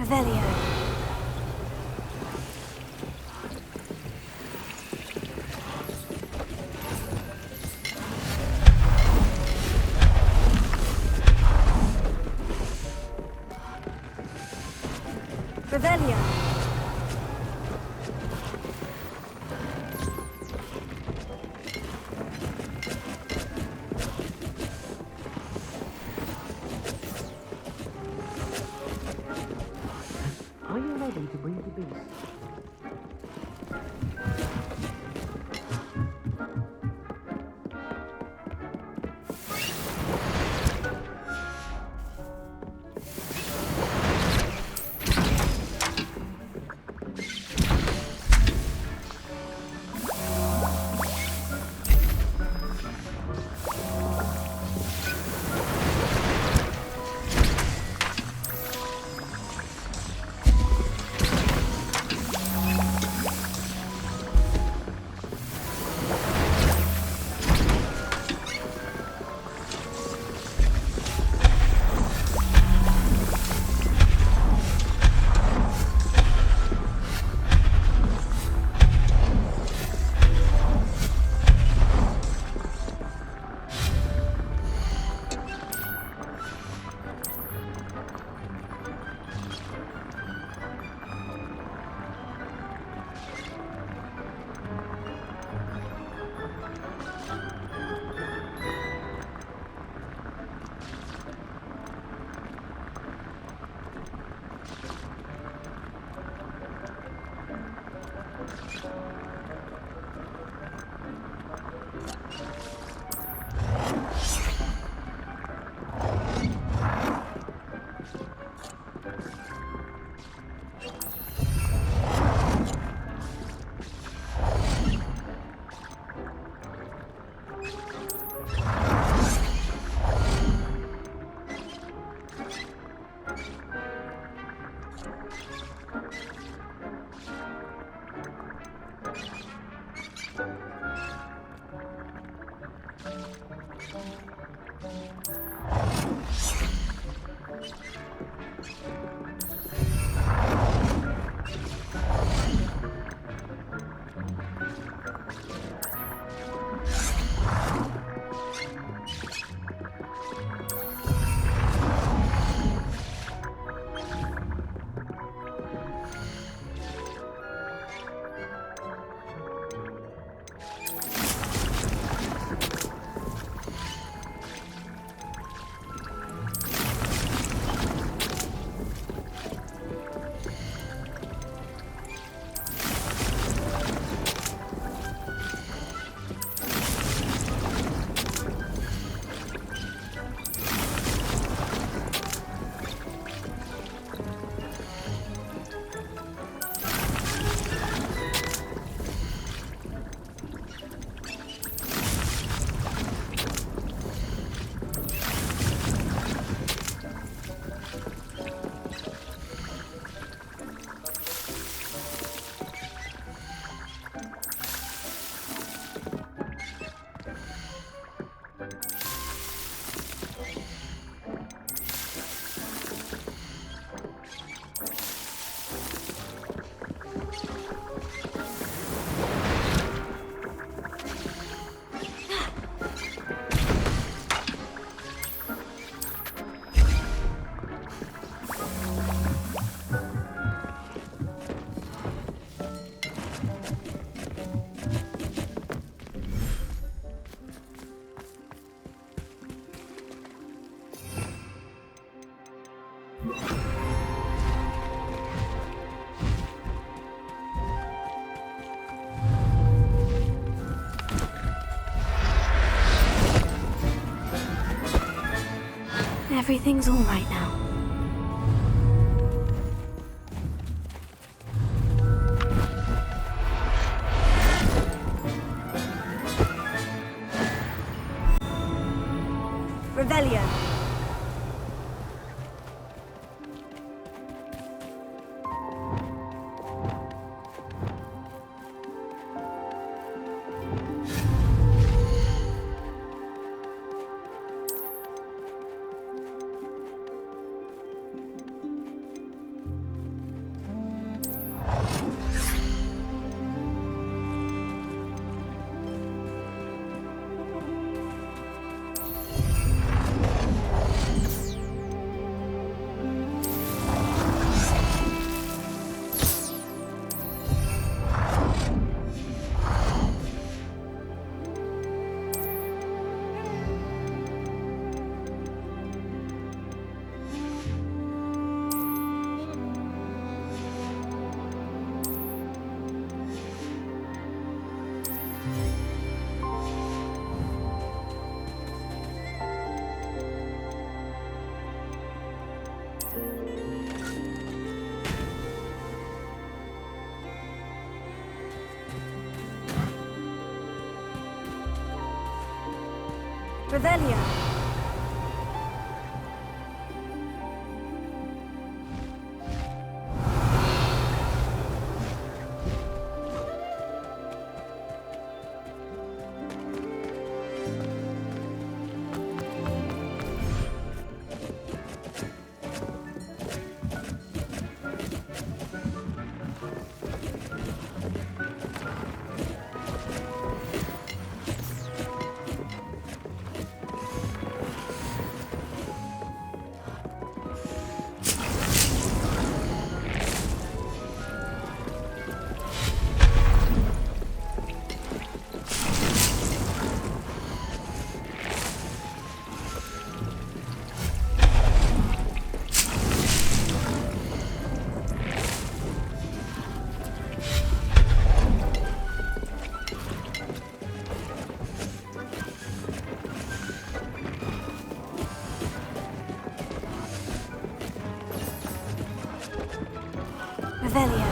Revelio. Revelio. Are you ready to bring the beast? Everything's all right now. Revelio. Revelio. Revelio.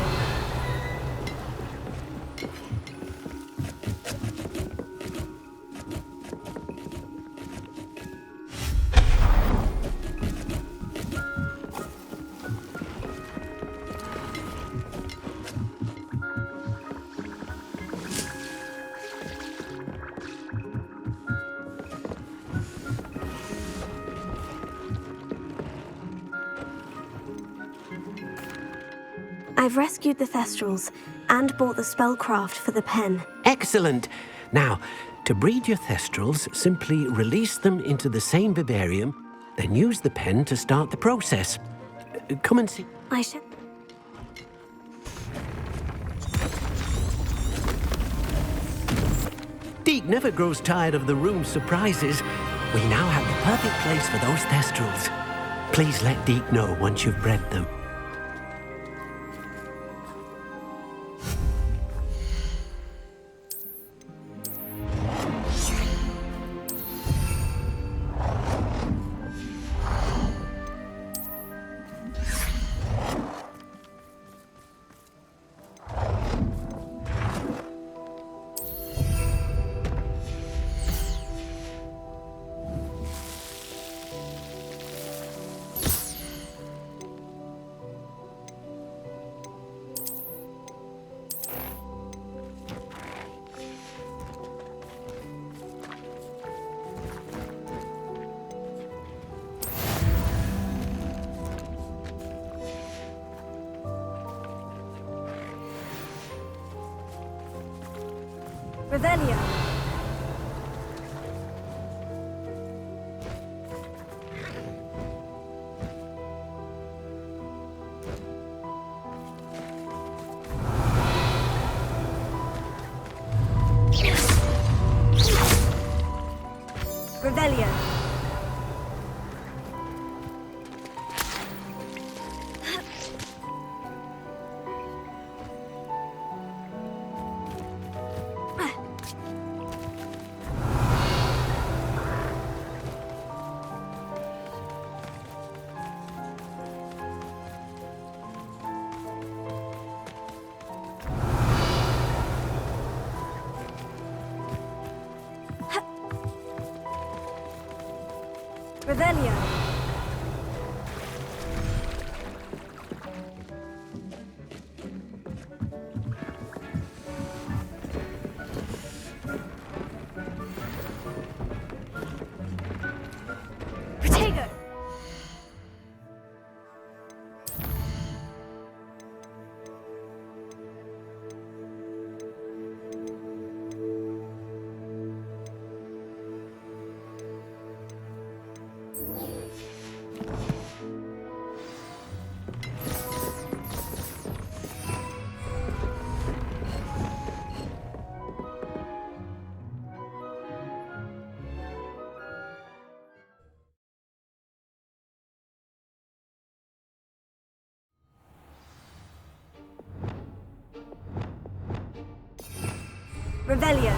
I've rescued the Thestrals and bought the spellcraft for the pen. Excellent. Now, to breed your Thestrals, simply release them into the same vivarium, then use the pen to start the process. Come and see. I shall. Deke never grows tired of the room's surprises. We now have the perfect place for those Thestrals. Please let Deke know once you've bred them. Revelio. Revelio. Revelio. Protego. Revelio.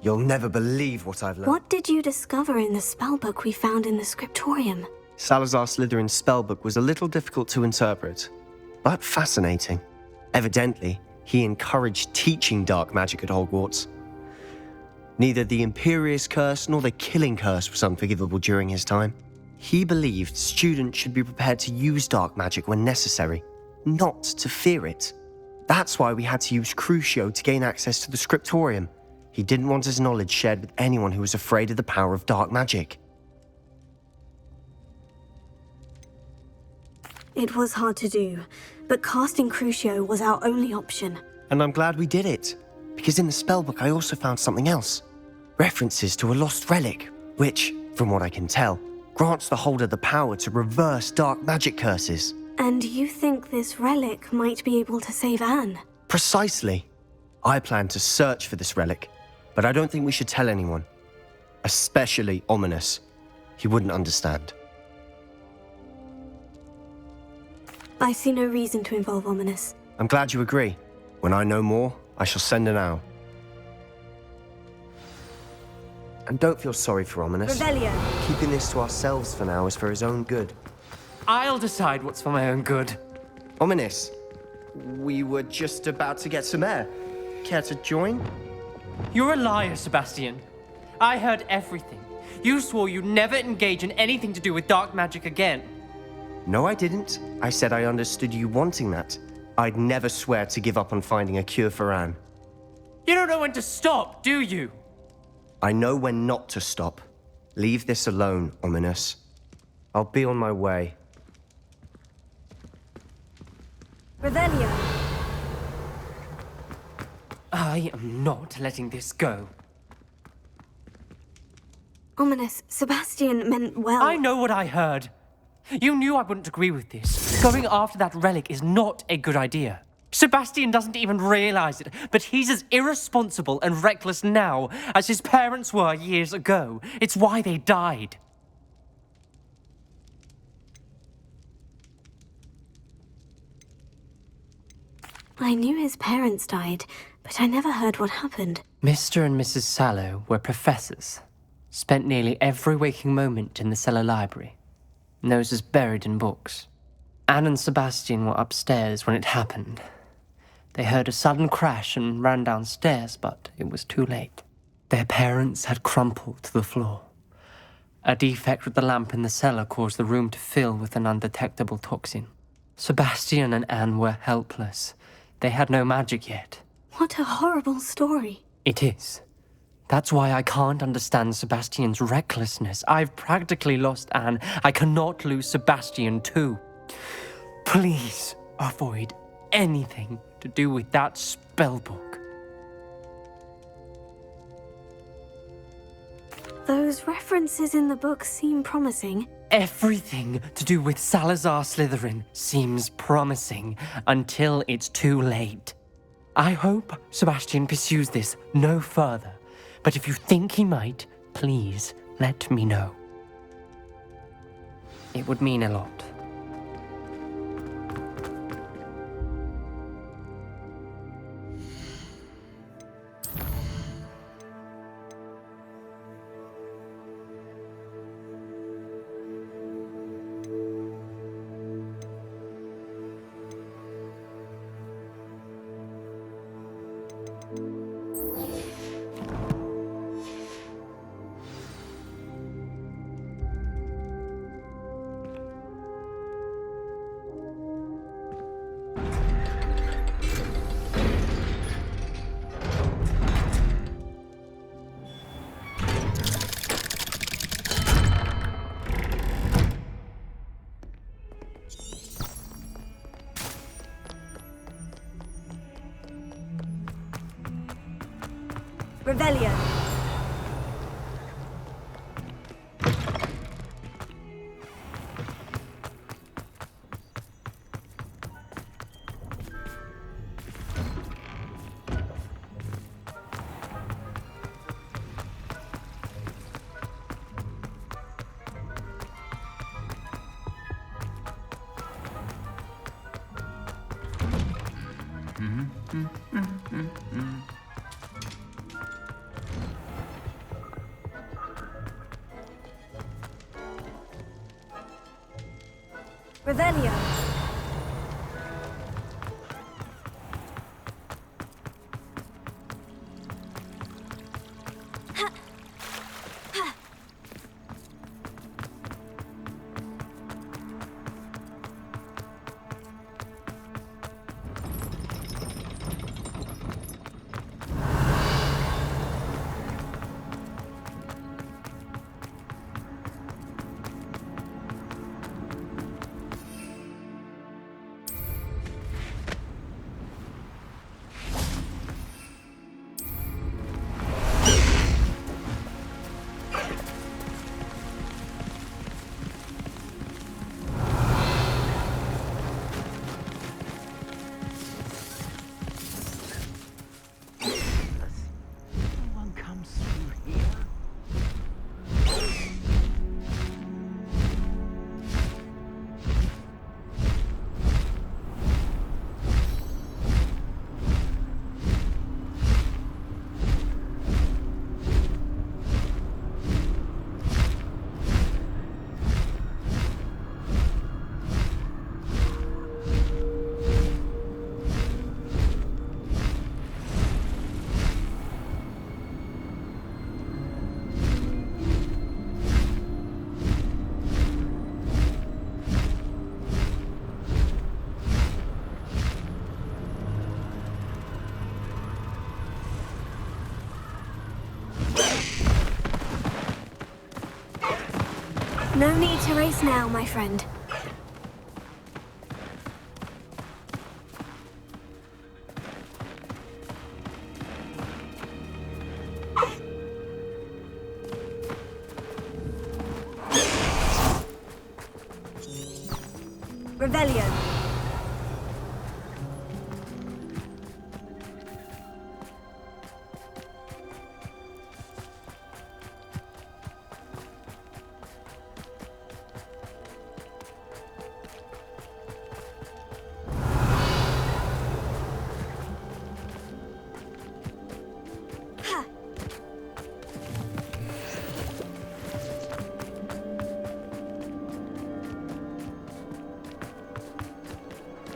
You'll never believe what I've learned. What did you discover in the spellbook we found in the scriptorium? Salazar Slytherin's spellbook was a little difficult to interpret, but fascinating. Evidently, he encouraged teaching dark magic at Hogwarts. Neither the Imperious Curse nor the Killing Curse was unforgivable during his time. He believed students should be prepared to use dark magic when necessary, not to fear it. That's why we had to use Crucio to gain access to the scriptorium. He didn't want his knowledge shared with anyone who was afraid of the power of dark magic. It was hard to do, but casting Crucio was our only option. And I'm glad we did it, because in the spellbook I also found something else. References to a lost relic, which, from what I can tell, grants the holder the power to reverse dark magic curses. And you think this relic might be able to save Anne? Precisely. I plan to search for this relic, but I don't think we should tell anyone. Especially Ominous. He wouldn't understand. I see no reason to involve Ominous. I'm glad you agree. When I know more, I shall send an owl. And don't feel sorry for Ominous. Revelio. Keeping this to ourselves for now is for his own good. I'll decide what's for my own good. Ominous, we were just about to get some air. Care to join? You're a liar, Sebastian. I heard everything. You swore you'd never engage in anything to do with dark magic again. No, I didn't. I said I understood you wanting that. I'd never swear to give up on finding a cure for Anne. You don't know when to stop, do you? I know when not to stop. Leave this alone, Ominous. I'll be on my way. Revelio. I am not letting this go. Ominous, Sebastian meant well. I know what I heard. You knew I wouldn't agree with this. Going after that relic is not a good idea. Sebastian doesn't even realize it, but he's as irresponsible and reckless now as his parents were years ago. It's why they died. I knew his parents died, but I never heard what happened. Mr. and Mrs. Sallow were professors. Spent nearly every waking moment in the cellar library. Noses buried in books. Anne and Sebastian were upstairs when it happened. They heard a sudden crash and ran downstairs, but it was too late. Their parents had crumpled to the floor. A defect with the lamp in the cellar caused the room to fill with an undetectable toxin. Sebastian and Anne were helpless. They had no magic yet. What a horrible story. It is. That's why I can't understand Sebastian's recklessness. I've practically lost Anne. I cannot lose Sebastian too. Please avoid anything to do with that spellbook. Those references in the book seem promising. Everything to do with Salazar Slytherin seems promising until it's too late. I hope Sebastian pursues this no further. But if you think he might, please let me know. It would mean a lot. Revelio. Revelio. No need to race now, my friend. Revelio.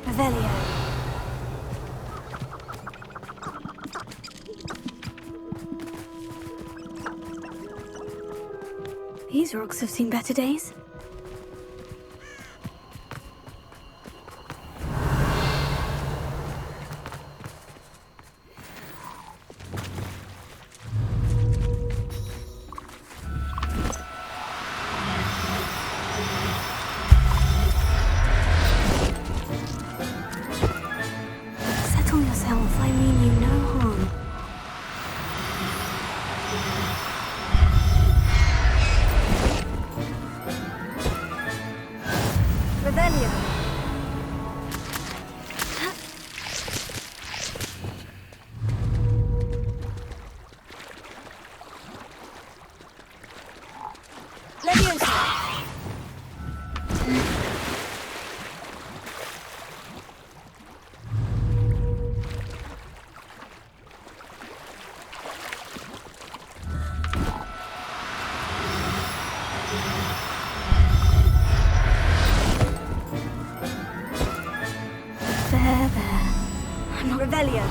Revelio. These rocks have seen better days. Settle yourself, I mean you no harm. Revelio. Leviosa. There. I'm not... Revelio.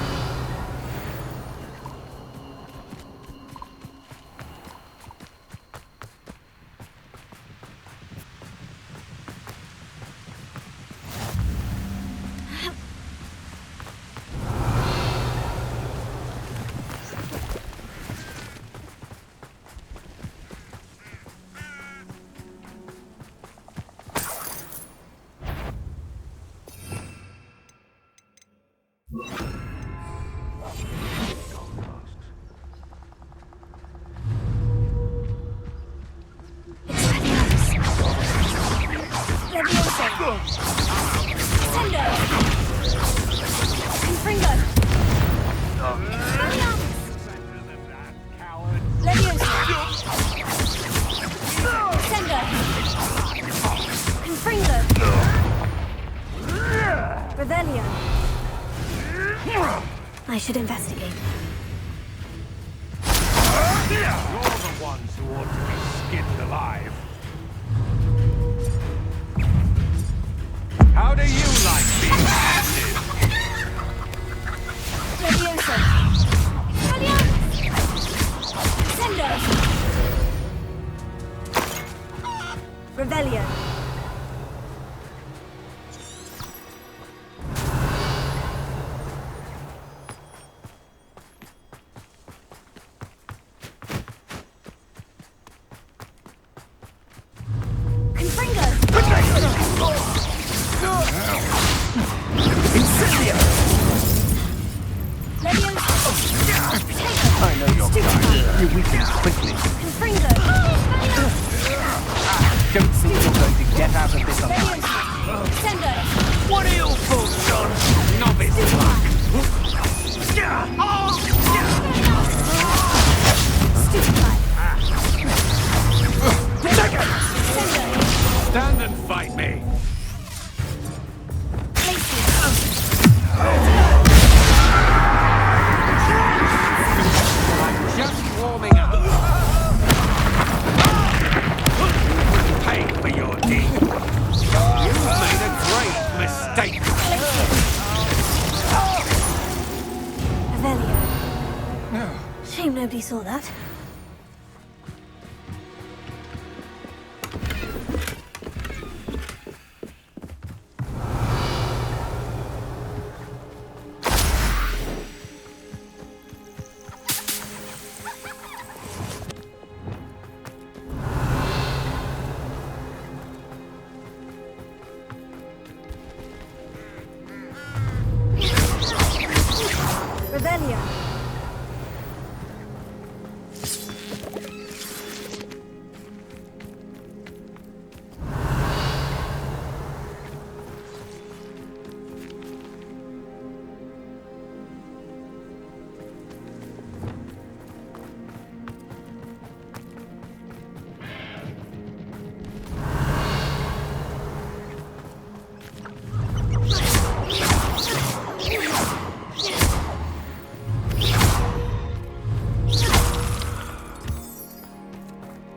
Leviosa. Sendo. Confringo. Leviosa. Sendo. Confringo. Revelio. I should investigate. You're the ones who ought to be skinned alive. You weaken quickly. Confringo. Don't think you're going to get out of this alive. Leviosa. Sendo. What are your thoughts on novice luck? Stupefy. Take it! Sendo. Stand and fight me. Glacius. I'm just warming up. Pay for your deed. You've made a great mistake. Revelio. Shame nobody saw that. Revelio.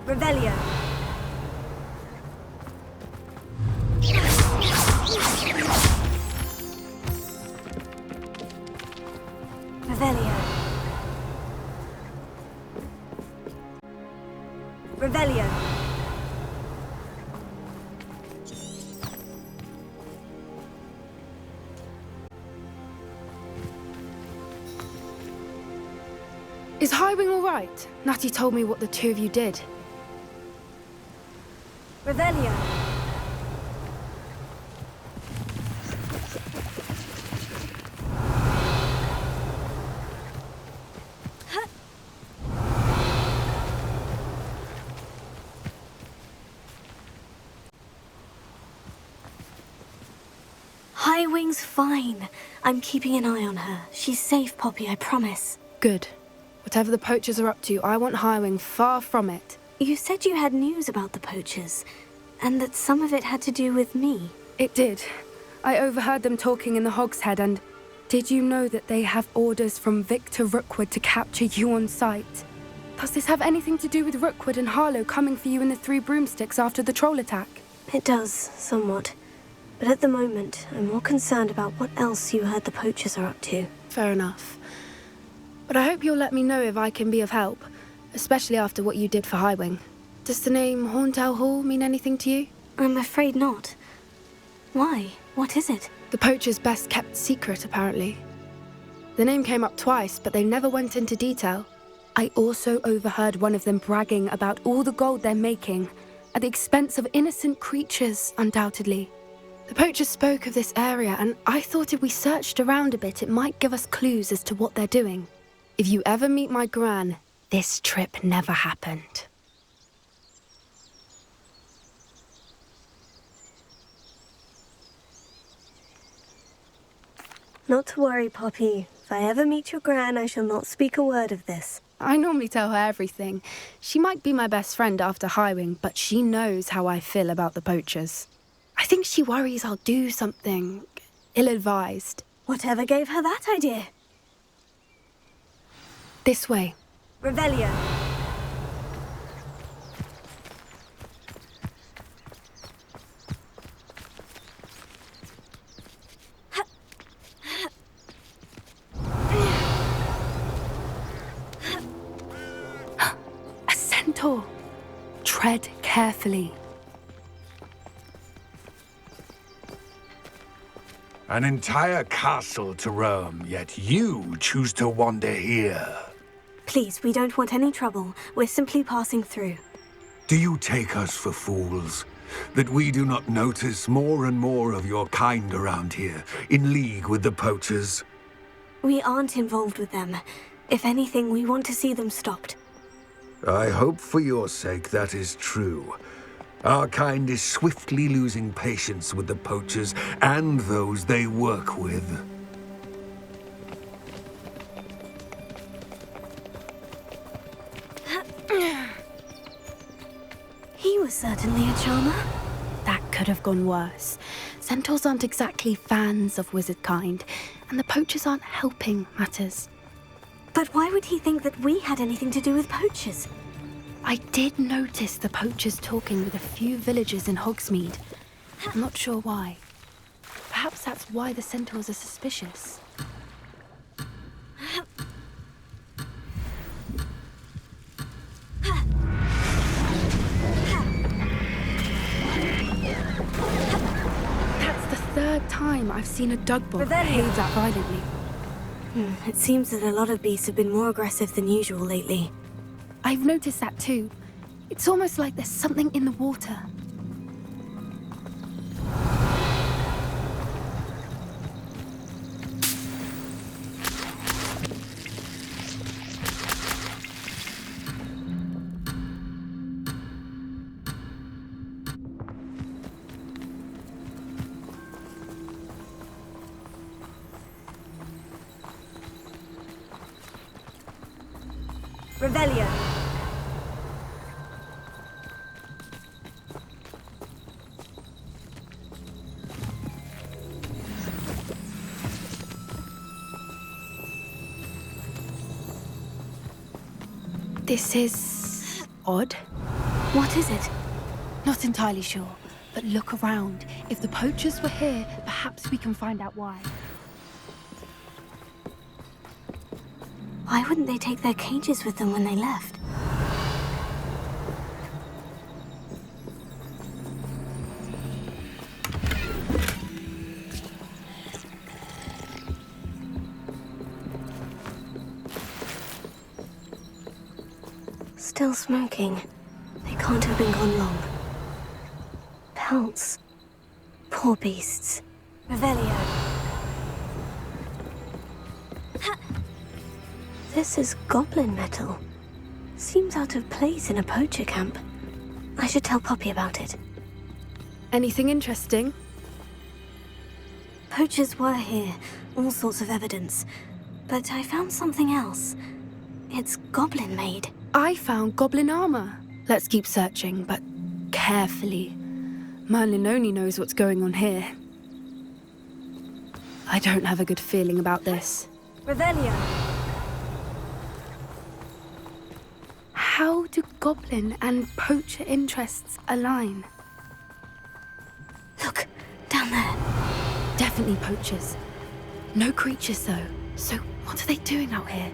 Revelio. Revelio. Revelio. Is Highwing all right? Natty told me what the two of you did. Revelio. Highwing's fine. I'm keeping an eye on her. She's safe, Poppy, I promise. Good. Whatever the poachers are up to, I want Highwing far from it. You said you had news about the poachers, and that some of it had to do with me. It did. I overheard them talking in the Hogshead, and did you know that they have orders from Victor Rookwood to capture you on sight? Does this have anything to do with Rookwood and Harlow coming for you in the Three Broomsticks after the troll attack? It does, somewhat. But at the moment, I'm more concerned about what else you heard the poachers are up to. Fair enough. But I hope you'll let me know if I can be of help, especially after what you did for Highwing. Does the name Horntail Hall mean anything to you? I'm afraid not. Why? What is it? The poacher's best kept secret, apparently. The name came up twice, but they never went into detail. I also overheard one of them bragging about all the gold they're making, at the expense of innocent creatures, undoubtedly. The poachers spoke of this area, and I thought if we searched around a bit, it might give us clues as to what they're doing. If you ever meet my gran, this trip never happened. Not to worry, Poppy. If I ever meet your gran, I shall not speak a word of this. I normally tell her everything. She might be my best friend after Highwing, but she knows how I feel about the poachers. I think she worries I'll do something ill-advised. Whatever gave her that idea? This way. Revelio. A centaur. Tread carefully. An entire castle to roam, yet you choose to wander here. Please, we don't want any trouble. We're simply passing through. Do you take us for fools? That we do not notice more and more of your kind around here, in league with the poachers? We aren't involved with them. If anything, we want to see them stopped. I hope for your sake that is true. Our kind is swiftly losing patience with the poachers and those they work with. He was certainly a charmer. That could have gone worse. Centaurs aren't exactly fans of wizard kind, and the poachers aren't helping matters. But why would he think that we had anything to do with poachers? I did notice the poachers talking with a few villagers in Hogsmeade. I'm not sure why. Perhaps that's why the centaurs are suspicious. That's the third time I've seen a dugbot behave that violently. It seems that a lot of beasts have been more aggressive than usual lately. I've noticed that too. It's almost like there's something in the water. Revelio. This is odd. What is it? Not entirely sure, but look around. If the poachers were here, perhaps we can find out why. Why wouldn't they take their cages with them when they left? Still smoking. They can't have been gone long. Pelts. Poor beasts. Revelio. This is goblin metal. Seems out of place in a poacher camp. I should tell Poppy about it. Anything interesting? Poachers were here, all sorts of evidence. But I found something else. It's goblin made. I found goblin armor. Let's keep searching, but carefully. Merlin only knows what's going on here. I don't have a good feeling about this. Revelio. How do goblin and poacher interests align? Look, down there. Definitely poachers. No creatures, though. So what are they doing out here?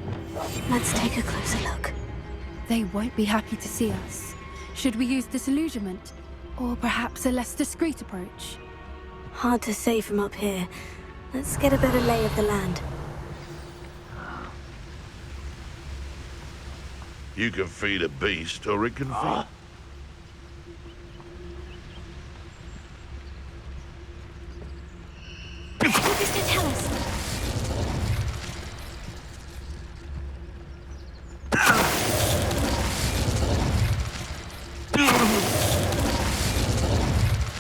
Let's take a closer look. They won't be happy to see us. Should we use disillusionment? Or perhaps a less discreet approach? Hard to say from up here. Let's get a better lay of the land. You can feed a beast, or it can feed... What does that tell us?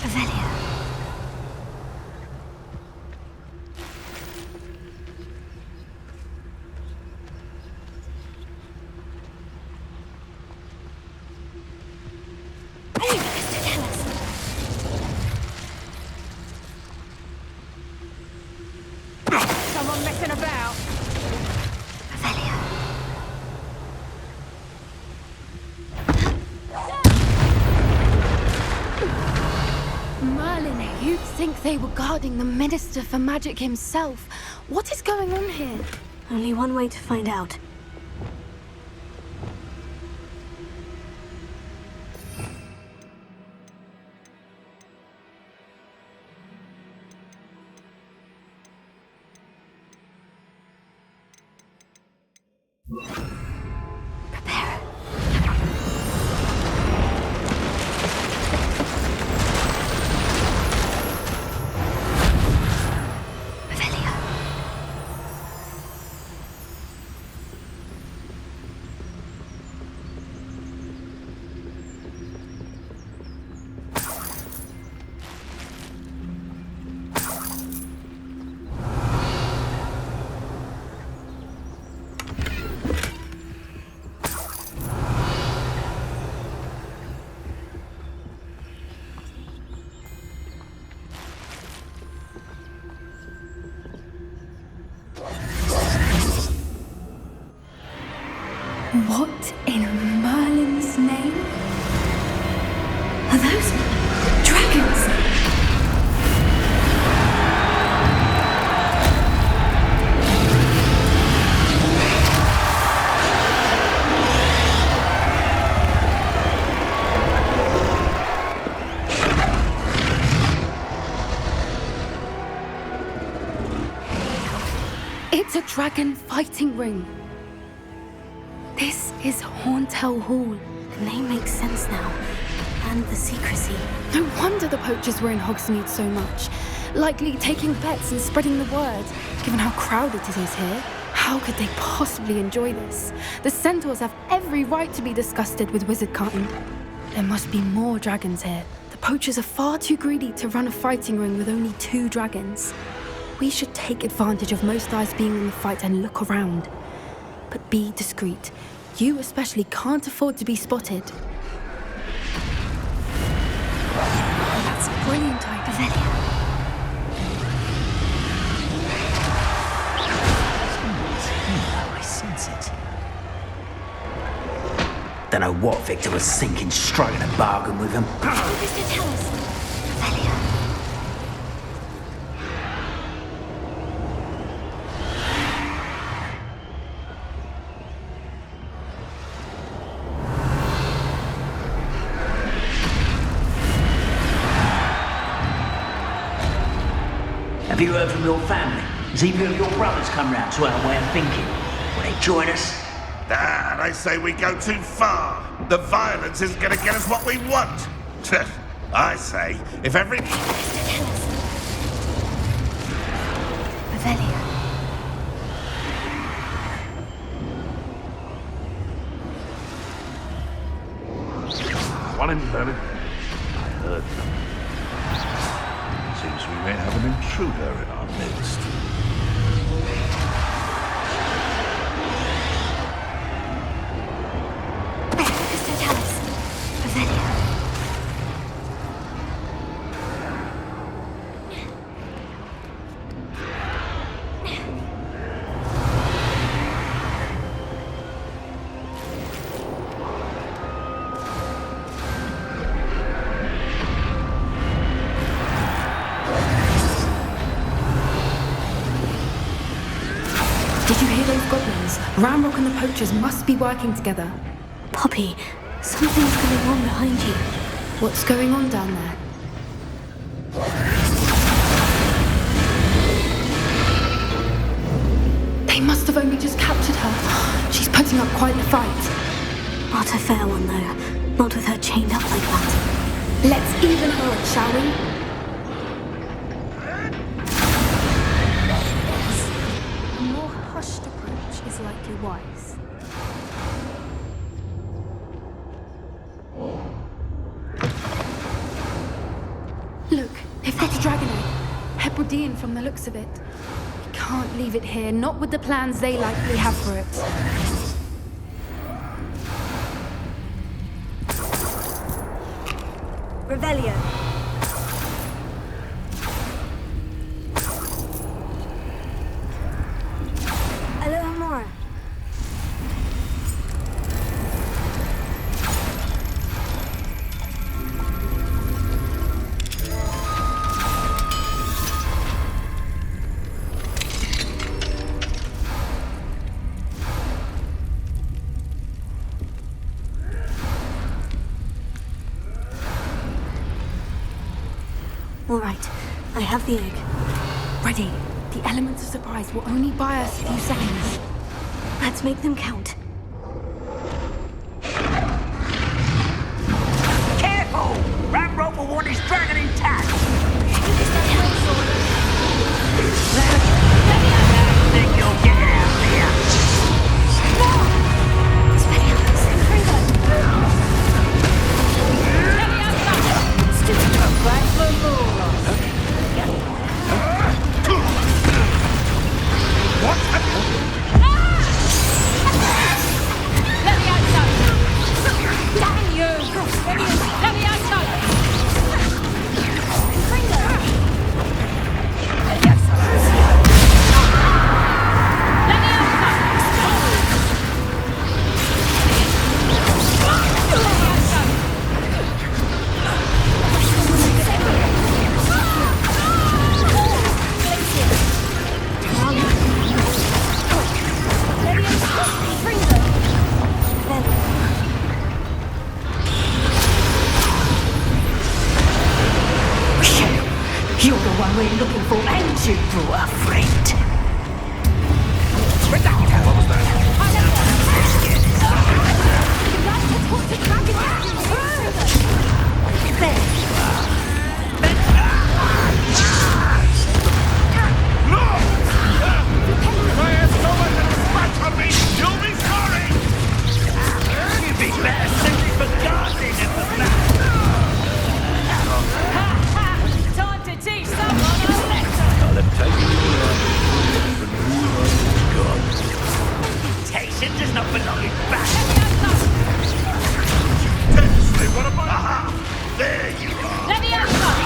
Revelio. Someone messing about. Merlin, you'd think they were guarding the Minister for Magic himself. What is going on here? Only one way to find out. Prepare. Revelio. What in Merlin's name? Are those dragons? It's a dragon fighting ring. This is Horntail Hall. The name makes sense now. And the secrecy. No wonder the poachers were in Hogsmeade so much. Likely taking bets and spreading the word. Given how crowded it is here, how could they possibly enjoy this? The centaurs have every right to be disgusted with wizard-kind. There must be more dragons here. The poachers are far too greedy to run a fighting ring with only 2 dragons. We should take advantage of most eyes being in the fight and look around. But be discreet. You especially can't afford to be spotted. That's a brilliant idea. I sense it. Don't know what Victor was thinking, striking a bargain with him. Mr. Tellus. Revelia. Have you heard from your family? Has either of your brothers come round to our way of thinking? Will they join us? Ah, they say we go too far. The violence isn't going to get us what we want. I say, if every... Mr. Tellus. Revelia. One in Berlin. I heard them. Seems we may have an intruder in our midst. Mr. Tellus. Revelia. Did you hear those goblins? Ramrock and the poachers must be working together. Poppy, something's going on behind you. What's going on down there? They must have only just captured her. She's putting up quite the fight. Not a fair one, though. Not with her chained up like that. Let's even her up, shall we? A more hushed approach is likely wise. Look, they've got a dragon egg. Hebridean from the looks of it. We can't leave it here, not with the plans they likely have for it. Revelio. Alohomora. All right, I have the egg. Ready. The elements of surprise will only buy us a few seconds. Let's make them count. Careful! Ramrock will want his dragon intact! Think you'll get it out here? What? you brought a friend. What was that? If I have someone that spat on me, you'll be sorry! You'd be better suited for gardening than for that. Time to teach someone a lesson. I'll let take Reputation does not belong in back. Seriously, what am I? Aha! There you are! Let me have some.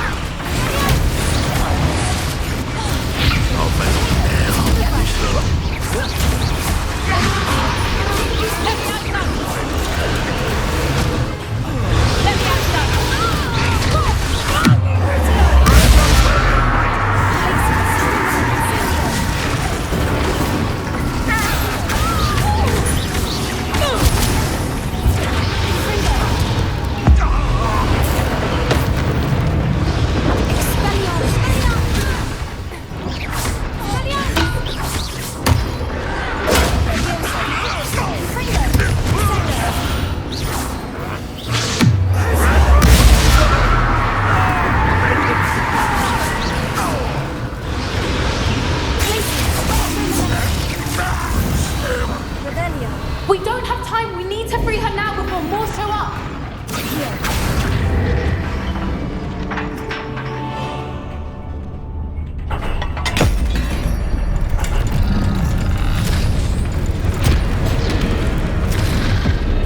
We don't have time. We need to free her now before more show up.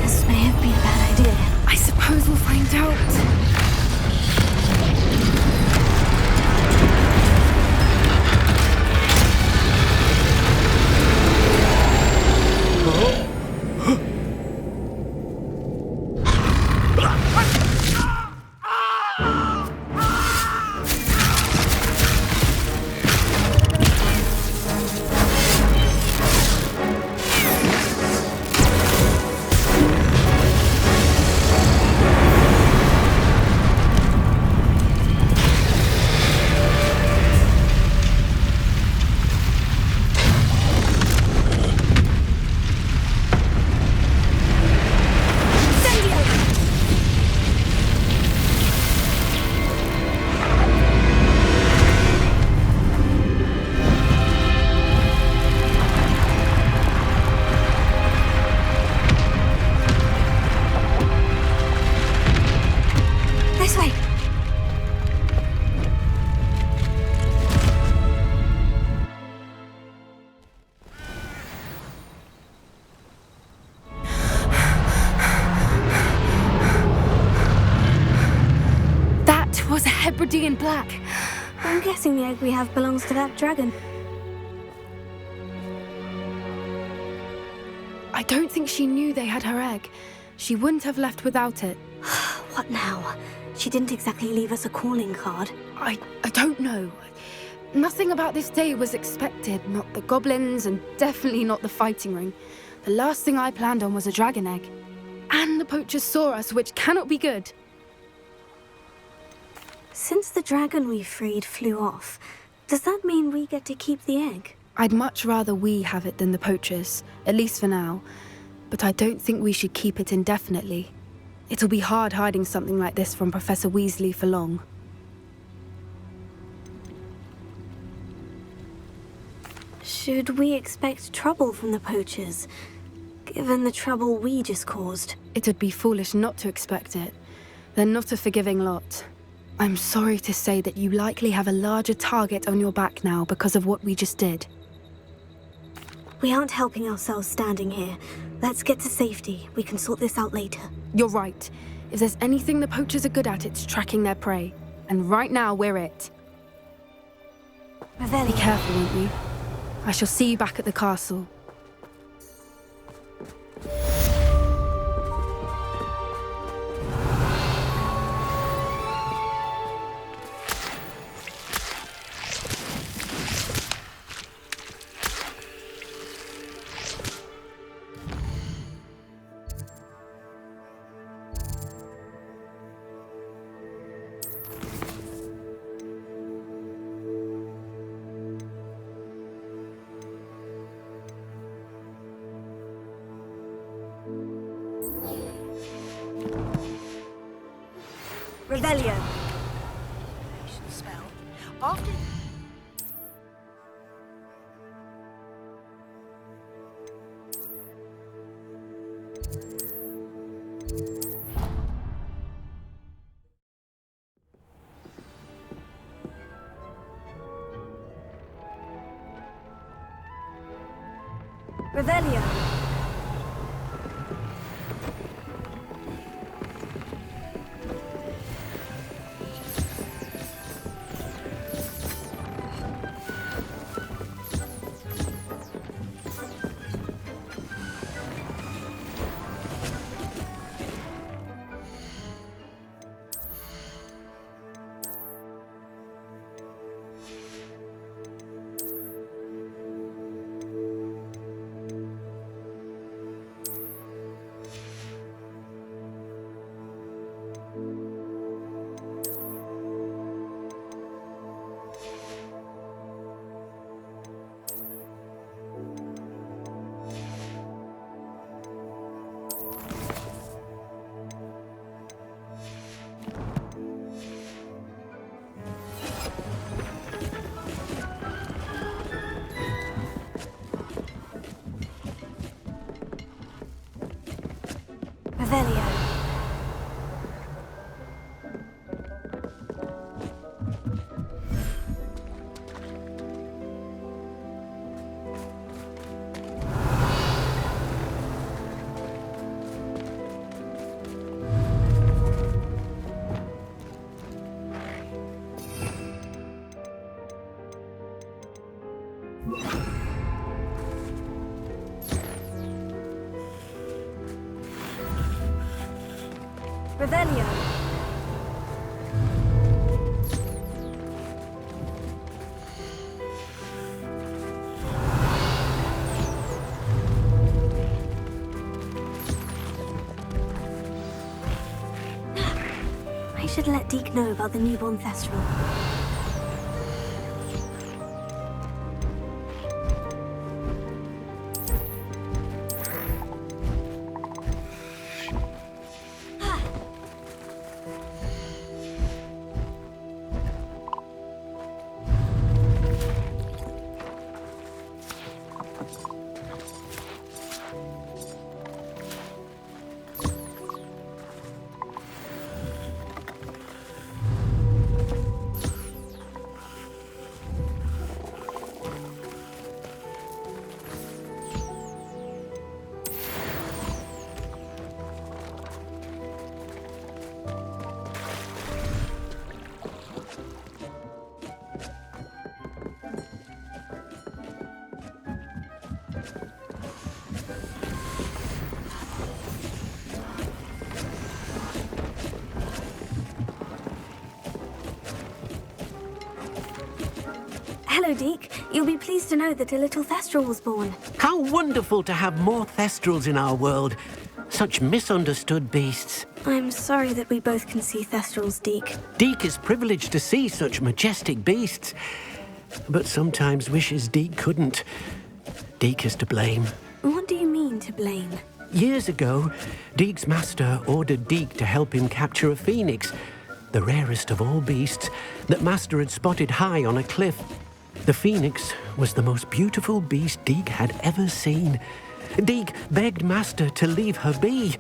This may have been a bad idea. I suppose we'll find out. This way. That was a Hebridean black. I'm guessing the egg we have belongs to that dragon. I don't think she knew they had her egg. She wouldn't have left without it. What now? She didn't exactly leave us a calling card. I don't know. Nothing about this day was expected. Not the goblins, and definitely not the fighting ring. The last thing I planned on was a dragon egg. And the poachers saw us, which cannot be good. Since the dragon we freed flew off, does that mean we get to keep the egg? I'd much rather we have it than the poachers, at least for now. But I don't think we should keep it indefinitely. It'll be hard hiding something like this from Professor Weasley for long. Should we expect trouble from the poachers, given the trouble we just caused? It'd be foolish not to expect it. They're not a forgiving lot. I'm sorry to say that you likely have a larger target on your back now because of what we just did. We aren't helping ourselves standing here. Let's get to safety. We can sort this out later. You're right. If there's anything the poachers are good at, it's tracking their prey. And right now, we're it. Revelli. Be careful, won't you? I shall see you back at the castle. Revelio. Spell. After. Revelio. Revelio. Revelio. I should let Deke know about the newborn Thestral. Hello, Deke. You'll be pleased to know that a little Thestral was born. How wonderful to have more Thestrals in our world. Such misunderstood beasts. I'm sorry that we both can see Thestrals, Deke. Deke is privileged to see such majestic beasts, but sometimes wishes Deke couldn't. Deke is to blame. What do you mean, to blame? Years ago, Deke's master ordered Deke to help him capture a phoenix, the rarest of all beasts, that master had spotted high on a cliff. The phoenix was the most beautiful beast Deke had ever seen. Deke begged master to leave her be.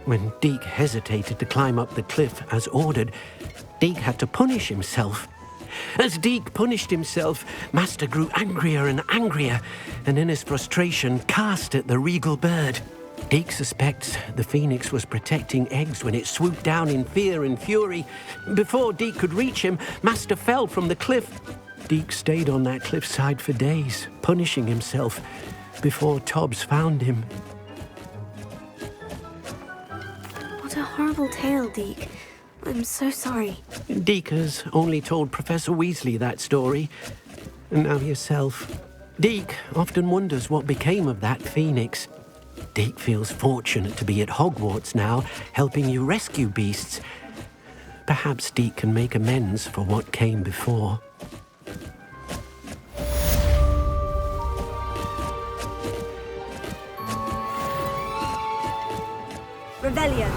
When Deke hesitated to climb up the cliff as ordered, Deke had to punish himself. As Deke punished himself, master grew angrier and angrier, and in his frustration cast at the regal bird. Deke suspects the phoenix was protecting eggs when it swooped down in fear and fury. Before Deke could reach him, master fell from the cliff. Deke stayed on that cliffside for days, punishing himself, before Tobbs found him. What a horrible tale, Deke. I'm so sorry. Deke has only told Professor Weasley that story, and now yourself. Deke often wonders what became of that phoenix. Deke feels fortunate to be at Hogwarts now, helping you rescue beasts. Perhaps Deke can make amends for what came before. Revelio.